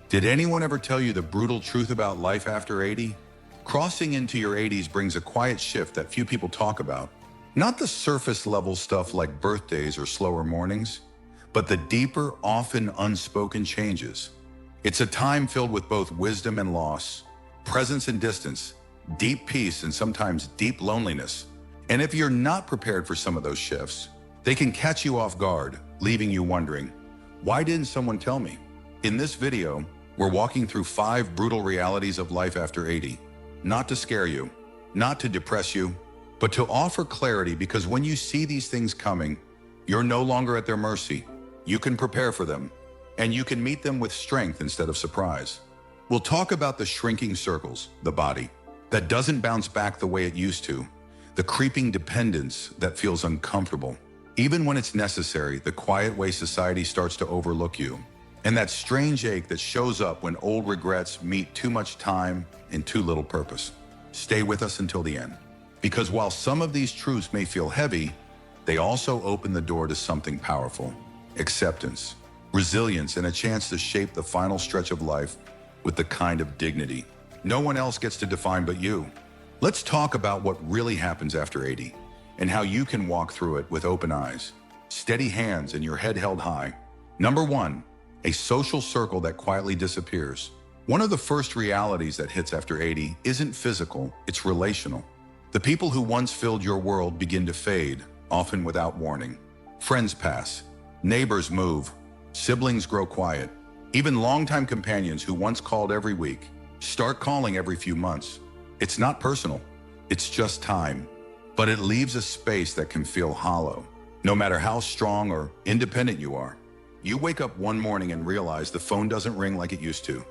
Did anyone ever tell you the brutal truth about life after 80? Crossing into your 80s brings a quiet shift that few people talk about. Not the surface level stuff like birthdays or slower mornings, but the deeper, often unspoken changes. It's a time filled with both wisdom and loss, presence and distance, deep peace and sometimes deep loneliness. And if you're not prepared for some of those shifts, they can catch you off guard, leaving you wondering, why didn't someone tell me? In this video, we're walking through 5 brutal realities of life after 80. Not to scare you, not to depress you, but to offer clarity, because when you see these things coming, you're no longer at their mercy. You can prepare for them, and you can meet them with strength instead of surprise. We'll talk about the shrinking circles, the body that doesn't bounce back the way it used to, the creeping dependence that feels uncomfortable, even when it's necessary, the quiet way society starts to overlook you, and that strange ache that shows up when old regrets meet too much time and too little purpose. Stay with us until the end, because while some of these truths may feel heavy, they also open the door to something powerful: acceptance, resilience, and a chance to shape the final stretch of life with the kind of dignity no one else gets to define but you. Let's talk about what really happens after 80 and how you can walk through it with open eyes, steady hands, and your head held high. Number 1, a social circle that quietly disappears. One of the first realities that hits after 80 isn't physical, it's relational. The people who once filled your world begin to fade, often without warning. Friends pass, neighbors move, siblings grow quiet. Even longtime companions who once called every week start calling every few months. It's not personal, it's just time. But it leaves a space that can feel hollow, no matter how strong or independent you are. You wake up one morning and realize the phone doesn't ring like it used to.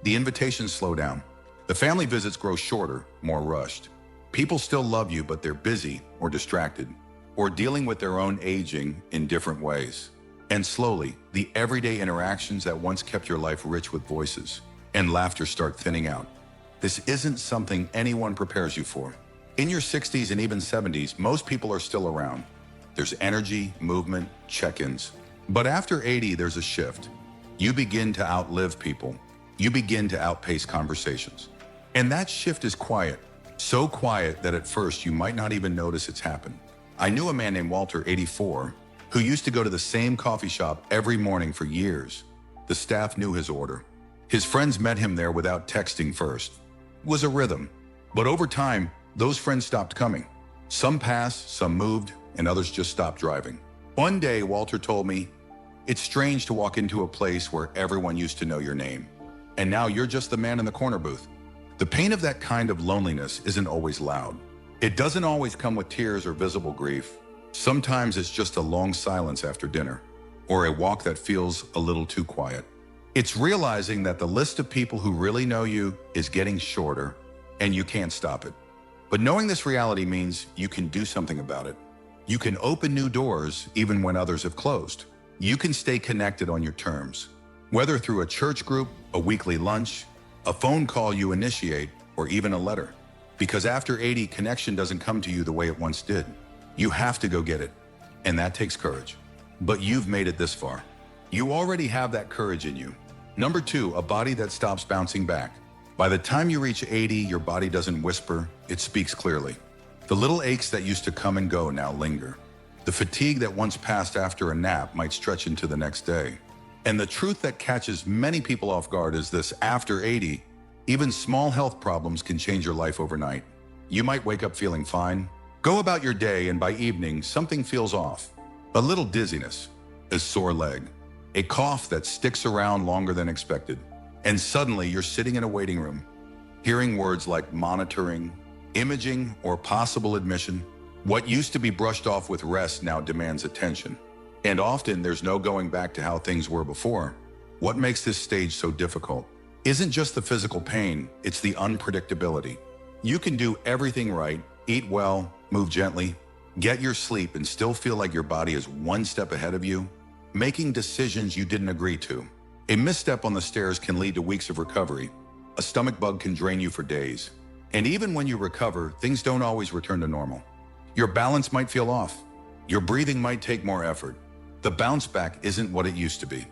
The invitations slow down. The family visits grow shorter, more rushed. People still love you, but they're busy or distracted, or dealing with their own aging in different ways. And slowly, the everyday interactions that once kept your life rich with voices and laughter start thinning out. This isn't something anyone prepares you for. In your 60s and even 70s, most people are still around. There's energy, movement, check-ins. But after 80, there's a shift. You begin to outlive people. You begin to outpace conversations. And that shift is quiet. So quiet that at first you might not even notice it's happened. I knew a man named Walter, 84, who used to go to the same coffee shop every morning for years. The staff knew his order. His friends met him there without texting first. It was a rhythm. But over time, those friends stopped coming. Some passed, some moved, and others just stopped driving. One day, Walter told me, "It's strange to walk into a place where everyone used to know your name, and now you're just the man in the corner booth." The pain of that kind of loneliness isn't always loud. It doesn't always come with tears or visible grief. Sometimes it's just a long silence after dinner, or a walk that feels a little too quiet. It's realizing that the list of people who really know you is getting shorter, and you can't stop it. But knowing this reality means you can do something about it. You can open new doors even when others have closed. You can stay connected on your terms, whether through a church group, a weekly lunch, a phone call you initiate, or even a letter. Because after 80, connection doesn't come to you the way it once did. You have to go get it, and that takes courage. But you've made it this far. You already have that courage in you. Number 2, a body that stops bouncing back. By the time you reach 80, your body doesn't whisper, it speaks clearly. The little aches that used to come and go now linger. The fatigue that once passed after a nap might stretch into the next day. And the truth that catches many people off guard is this: after 80, even small health problems can change your life overnight. You might wake up feeling fine, go about your day, and by evening, something feels off. A little dizziness, a sore leg, a cough that sticks around longer than expected. And suddenly you're sitting in a waiting room, hearing words like monitoring, imaging, or possible admission. What used to be brushed off with rest now demands attention. And often there's no going back to how things were before. What makes this stage so difficult isn't just the physical pain, it's the unpredictability. You can do everything right, eat well, move gently, get your sleep, and still feel like your body is one step ahead of you, making decisions you didn't agree to. A misstep on the stairs can lead to weeks of recovery. A stomach bug can drain you for days. And even when you recover, things don't always return to normal. Your balance might feel off. Your breathing might take more effort. The bounce back isn't what it used to be.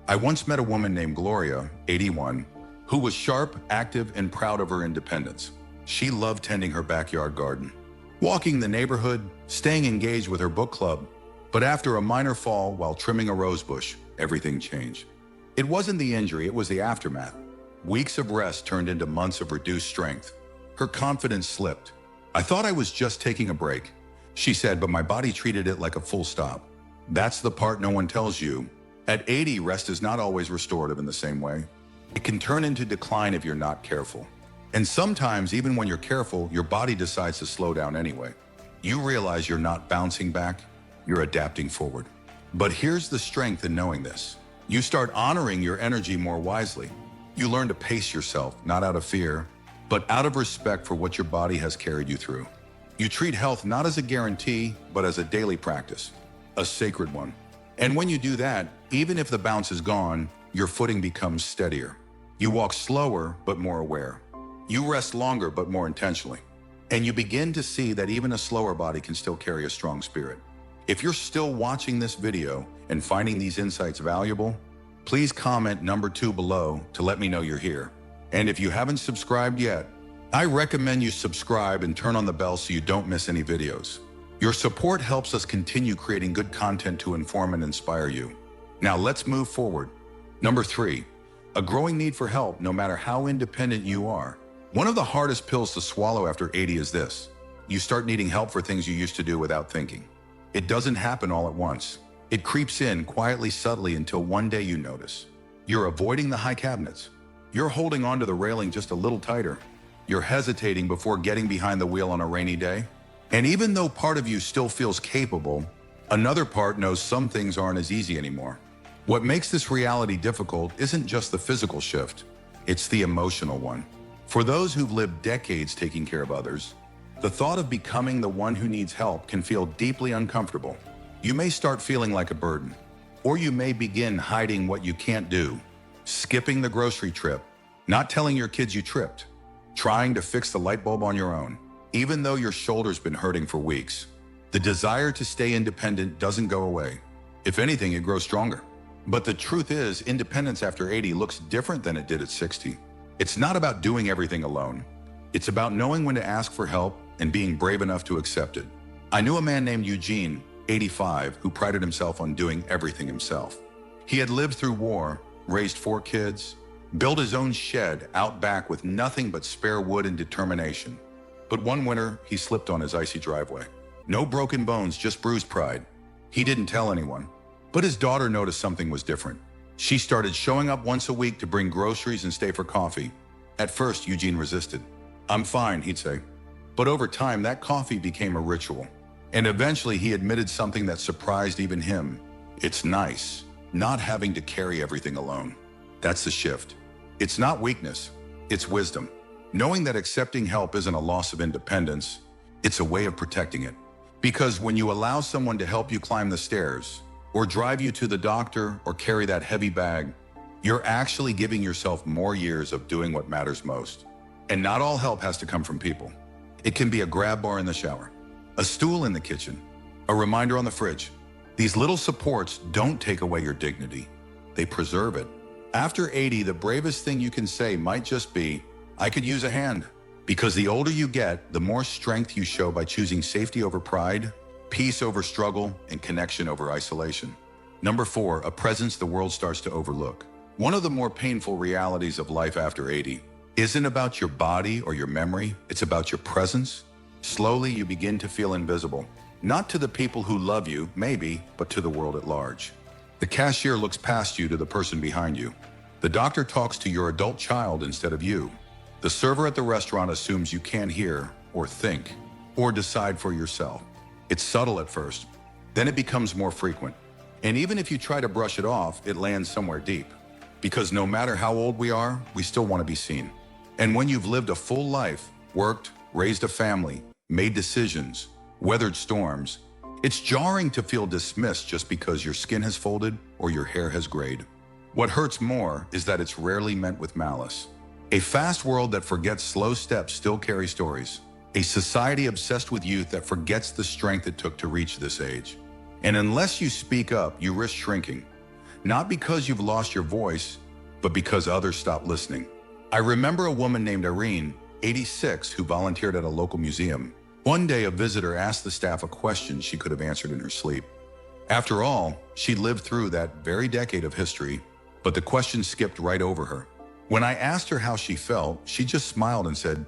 I once met a woman named Gloria, 81, who was sharp, active, and proud of her independence. She loved tending her backyard garden, walking the neighborhood, staying engaged with her book club. But after a minor fall while trimming a rose bush, everything changed. It wasn't the injury, it was the aftermath. Weeks of rest turned into months of reduced strength. Her confidence slipped. "I thought I was just taking a break," she said, "but my body treated it like a full stop." That's the part no one tells you. At 80, rest is not always restorative in the same way. It can turn into decline if you're not careful. And sometimes, even when you're careful, your body decides to slow down anyway. You realize you're not bouncing back, you're adapting forward. But here's the strength in knowing this. You start honoring your energy more wisely. You learn to pace yourself, not out of fear, but out of respect for what your body has carried you through. You treat health not as a guarantee, but as a daily practice, a sacred one. And when you do that, even if the bounce is gone, your footing becomes steadier. You walk slower, but more aware. You rest longer, but more intentionally. And you begin to see that even a slower body can still carry a strong spirit. If you're still watching this video and finding these insights valuable, please comment number 2 below to let me know you're here. And if you haven't subscribed yet, I recommend you subscribe and turn on the bell so you don't miss any videos. Your support helps us continue creating good content to inform and inspire you. Now let's move forward. Number 3, a growing need for help no matter how independent you are. One of the hardest pills to swallow after 80 is this. You start needing help for things you used to do without thinking. It doesn't happen all at once. It creeps in quietly, subtly until one day you notice. You're avoiding the high cabinets. You're holding onto the railing just a little tighter. You're hesitating before getting behind the wheel on a rainy day. And even though part of you still feels capable, another part knows some things aren't as easy anymore. What makes this reality difficult isn't just the physical shift, it's the emotional one. For those who've lived decades taking care of others, the thought of becoming the one who needs help can feel deeply uncomfortable. You may start feeling like a burden, or you may begin hiding what you can't do, skipping the grocery trip, not telling your kids you tripped, trying to fix the light bulb on your own, even though your shoulder's been hurting for weeks. The desire to stay independent doesn't go away. If anything, it grows stronger. But the truth is, independence after 80 looks different than it did at 60. It's not about doing everything alone. It's about knowing when to ask for help and being brave enough to accept it. I knew a man named Eugene, 85, who prided himself on doing everything himself. He had lived through war, raised 4 kids, built his own shed out back with nothing but spare wood and determination. But one winter, he slipped on his icy driveway. No broken bones, just bruised pride. He didn't tell anyone. But his daughter noticed something was different. She started showing up once a week to bring groceries and stay for coffee. At first, Eugene resisted. "I'm fine," he'd say. But over time, that coffee became a ritual. And eventually, he admitted something that surprised even him. It's nice, not having to carry everything alone. That's the shift. It's not weakness, it's wisdom. Knowing that accepting help isn't a loss of independence, it's a way of protecting it. Because when you allow someone to help you climb the stairs, or drive you to the doctor, or carry that heavy bag, you're actually giving yourself more years of doing what matters most. And not all help has to come from people. It can be a grab bar in the shower, a stool in the kitchen, a reminder on the fridge. These little supports don't take away your dignity, they preserve it. After 80, the bravest thing you can say might just be, "I could use a hand." Because the older you get, the more strength you show by choosing safety over pride, peace over struggle, and connection over isolation. Number 4, a presence the world starts to overlook. One of the more painful realities of life after 80 isn't about your body or your memory, it's about your presence. Slowly, you begin to feel invisible. Not to the people who love you, maybe, but to the world at large. The cashier looks past you to the person behind you. The doctor talks to your adult child instead of you. The server at the restaurant assumes you can't hear, or think, or decide for yourself. It's subtle at first, then it becomes more frequent. And even if you try to brush it off, it lands somewhere deep. Because no matter how old we are, we still want to be seen. And when you've lived a full life, worked, raised a family, made decisions, weathered storms, it's jarring to feel dismissed just because your skin has folded or your hair has grayed. What hurts more is that it's rarely meant with malice. A fast world that forgets slow steps still carries stories. A society obsessed with youth that forgets the strength it took to reach this age. And unless you speak up, you risk shrinking. Not because you've lost your voice, but because others stopped listening. I remember a woman named Irene, 86, who volunteered at a local museum. One day, a visitor asked the staff a question she could have answered in her sleep. After all, she lived through that very decade of history, but the question skipped right over her. When I asked her how she felt, she just smiled and said,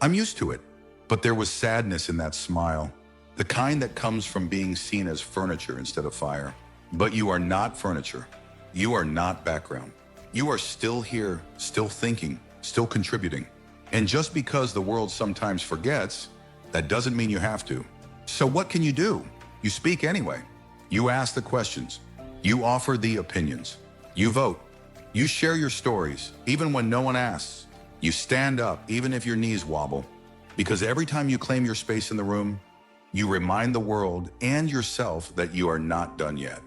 "I'm used to it." But there was sadness in that smile, the kind that comes from being seen as furniture instead of fire. But you are not furniture. You are not background. You are still here, still thinking, still contributing. And just because the world sometimes forgets, that doesn't mean you have to. So what can you do? You speak anyway. You ask the questions. You offer the opinions. You vote. You share your stories, even when no one asks. You stand up, even if your knees wobble. Because every time you claim your space in the room, you remind the world and yourself that you are not done yet.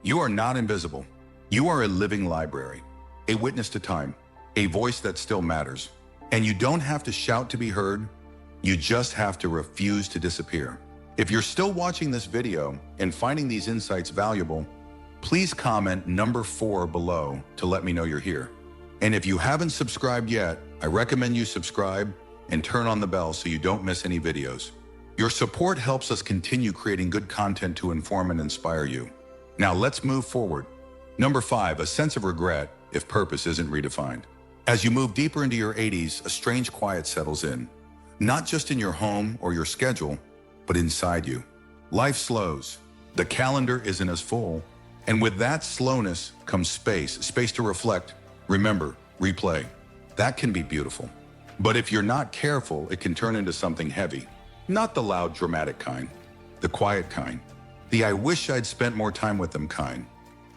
You are not invisible. You are a living library, a witness to time, a voice that still matters. And you don't have to shout to be heard. You just have to refuse to disappear. If you're still watching this video and finding these insights valuable, please comment number 4 below to let me know you're here. And if you haven't subscribed yet, I recommend you subscribe and turn on the bell so you don't miss any videos. Your support helps us continue creating good content to inform and inspire you. Now let's move forward. Number 5, a sense of regret if purpose isn't redefined. As you move deeper into your 80s, a strange quiet settles in. Not just in your home or your schedule, but inside you. Life slows. The calendar isn't as full. And with that slowness comes space to reflect, remember, replay. That can be beautiful. But if you're not careful, it can turn into something heavy. Not the loud, dramatic kind, the quiet kind. The "I wish I'd spent more time with them" kind.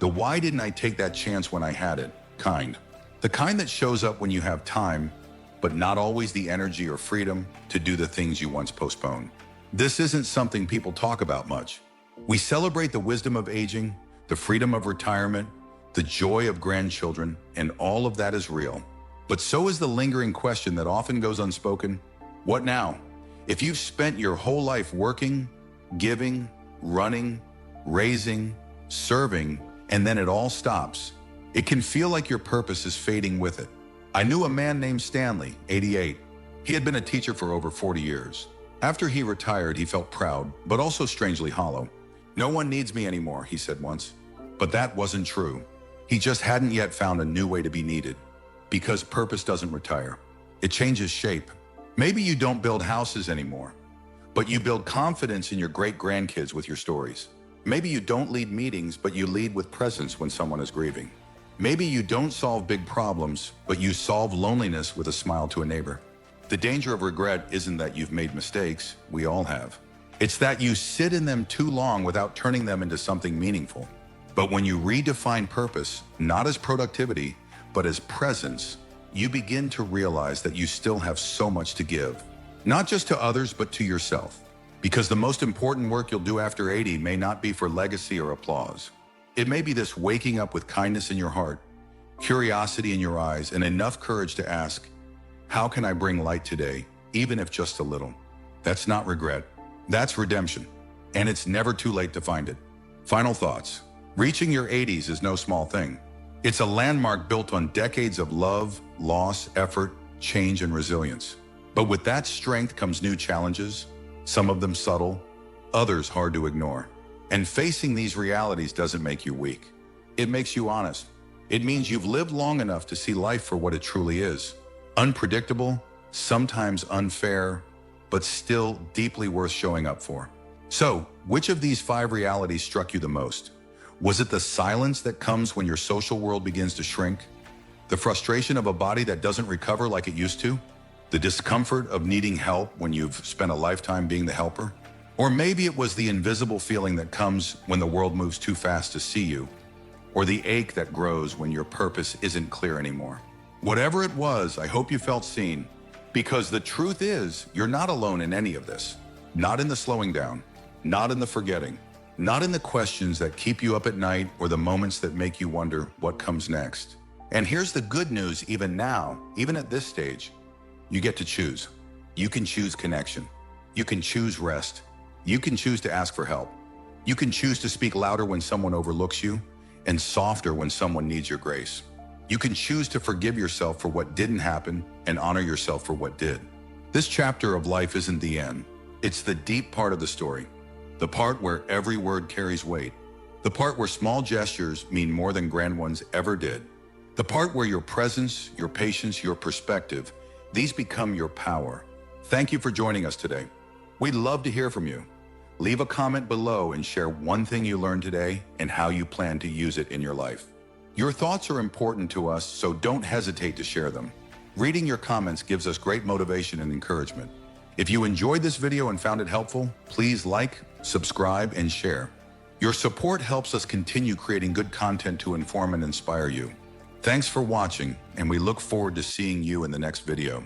The "why didn't I take that chance when I had it" kind. The kind that shows up when you have time, but not always the energy or freedom to do the things you once postponed. This isn't something people talk about much. We celebrate the wisdom of aging, the freedom of retirement, the joy of grandchildren, and all of that is real. But so is the lingering question that often goes unspoken: what now? If you've spent your whole life working, giving, running, raising, serving, and then it all stops, it can feel like your purpose is fading with it. I knew a man named Stanley, 88. He had been a teacher for over 40 years. After he retired, he felt proud, but also strangely hollow. "No one needs me anymore," he said once. But that wasn't true. He just hadn't yet found a new way to be needed. Because purpose doesn't retire. It changes shape. Maybe you don't build houses anymore, but you build confidence in your great-grandkids with your stories. Maybe you don't lead meetings, but you lead with presence when someone is grieving. Maybe you don't solve big problems, but you solve loneliness with a smile to a neighbor. The danger of regret isn't that you've made mistakes, we all have. It's that you sit in them too long without turning them into something meaningful. But when you redefine purpose, not as productivity, but as presence, you begin to realize that you still have so much to give. Not just to others, but to yourself. Because the most important work you'll do after 80 may not be for legacy or applause. It may be this waking up with kindness in your heart, curiosity in your eyes, and enough courage to ask, how can I bring light today, even if just a little? That's not regret. That's redemption. And it's never too late to find it. Final thoughts. Reaching your 80s is no small thing. It's a landmark built on decades of love, loss, effort, change, and resilience. But with that strength comes new challenges, some of them subtle, others hard to ignore. And facing these realities doesn't make you weak. It makes you honest. It means you've lived long enough to see life for what it truly is. Unpredictable, sometimes unfair, but still deeply worth showing up for. So, which of these 5 realities struck you the most? Was it the silence that comes when your social world begins to shrink? The frustration of a body that doesn't recover like it used to? The discomfort of needing help when you've spent a lifetime being the helper? Or maybe it was the invisible feeling that comes when the world moves too fast to see you, or the ache that grows when your purpose isn't clear anymore. Whatever it was, I hope you felt seen, because the truth is, you're not alone in any of this. Not in the slowing down, not in the forgetting, not in the questions that keep you up at night or the moments that make you wonder what comes next. And here's the good news, even now, even at this stage, you get to choose. You can choose connection. You can choose rest. You can choose to ask for help. You can choose to speak louder when someone overlooks you. and softer when someone needs your grace. You can choose to forgive yourself for what didn't happen and honor yourself for what did. This chapter of life isn't the end. It's the deep part of the story. The part where every word carries weight. The part where small gestures mean more than grand ones ever did. The part where your presence, your patience, your perspective, these become your power. Thank you for joining us today. We'd love to hear from you. Leave a comment below and share one thing you learned today and how you plan to use it in your life. Your thoughts are important to us, so don't hesitate to share them. Reading your comments gives us great motivation and encouragement. If you enjoyed this video and found it helpful, please like, subscribe, and share. Your support helps us continue creating good content to inform and inspire you. Thanks for watching, and we look forward to seeing you in the next video.